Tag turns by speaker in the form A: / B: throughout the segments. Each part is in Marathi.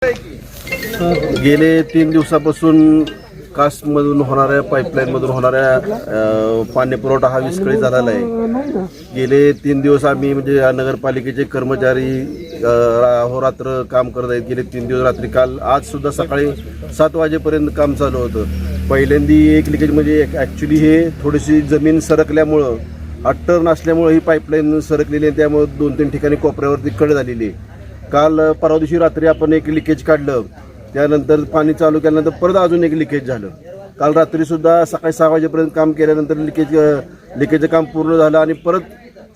A: गेले 3 दिवसापासून कास्टमधून होणाऱ्या पाईपलाईनमधून होणाऱ्या पाणी पुरवठा हा विस्कळीत झालेला आहे। गेले 3 दिवस आम्ही म्हणजे या नगरपालिकेचे कर्मचारी अहोरात्र काम करत आहेत। गेले 3 दिवस रात्री काल आज सुद्धा सकाळी 7 वाजेपर्यंत काम चालू होतं। पहिल्यांदी एक लिकेज म्हणजे ॲक्च्युली हे थोडीशी जमीन सरकल्यामुळं अट्टर नसल्यामुळे ही पाईपलाईन सरकलेली आहे, त्यामुळे 2-3 ठिकाणी कोपऱ्यावरती कड झालेली आहे। काल परवा दिवशी रात्री आपण एक लिकेज काढलं, त्यानंतर पाणी चालू केल्यानंतर परत अजून एक लिकेज झालं। काल रात्री सुद्धा सकाळी 6 वाजेपर्यंत काम केल्यानंतर लिकेजचं काम पूर्ण झालं आणि परत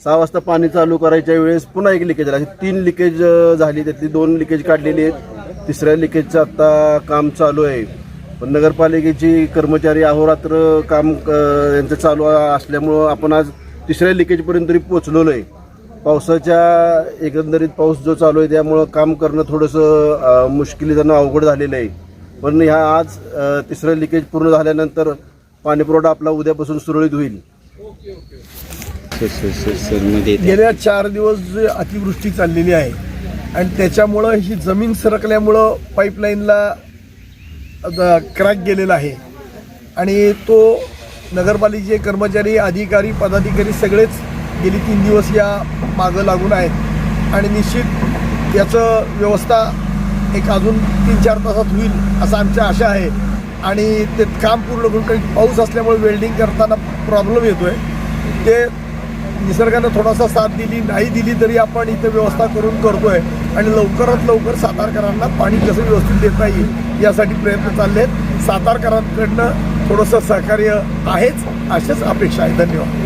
A: 6 वाजता पाणी चालू करायच्या वेळेस पुन्हा एक लिकेज झाला। 3 लिकेज झाली, त्यातली 2 लिकेज काढलेली आहेत। तिसऱ्या लिकेजचं आता काम चालू आहे। पण नगरपालिकेची कर्मचारी अहोरात्र काम यांचं चालू असल्यामुळं आपण आज तिसऱ्या लिकेजपर्यंत तरी पोचलेलो आहे। पावसाच्या एकंदरीत पाऊस जो चालू आहे त्यामुळं काम करणं थोडंसं मुश्किलीनं अवघड झालेलं आहे। पण ह्या आज तिसरं लिकेज पूर्ण झाल्यानंतर पाणीपुरवठा आपला उद्यापासून सुरळीत होईल।
B: गेल्या 4 दिवस जी अतिवृष्टी चाललेली आहे आणि त्याच्यामुळं ही जमीन सरकल्यामुळं पाईपलाईनला क्रॅक गेलेला आहे आणि तो नगरपालिकेचे कर्मचारी अधिकारी पदाधिकारी सगळेच गेली 3 दिवस या मागं लागून आहेत आणि निश्चित याचं व्यवस्था एक अजून 3-4 तासात होईल असं आमची आशा आहे। आणि ते काम पूर्ण करून काही पाऊस असल्यामुळे वेल्डिंग करताना प्रॉब्लेम येतो आहे। ते निसर्गानं थोडासा साथ नाही दिली तरी आपण इथं व्यवस्था करून करतो आहे आणि लवकरात लवकर सातारकरांना पाणी कसं व्यवस्थित देता येईल यासाठी प्रयत्न चालले आहेत। सातारकरांकडनं थोडंसं सहकार्य आहेच, अशाच अपेक्षा आहे। धन्यवाद।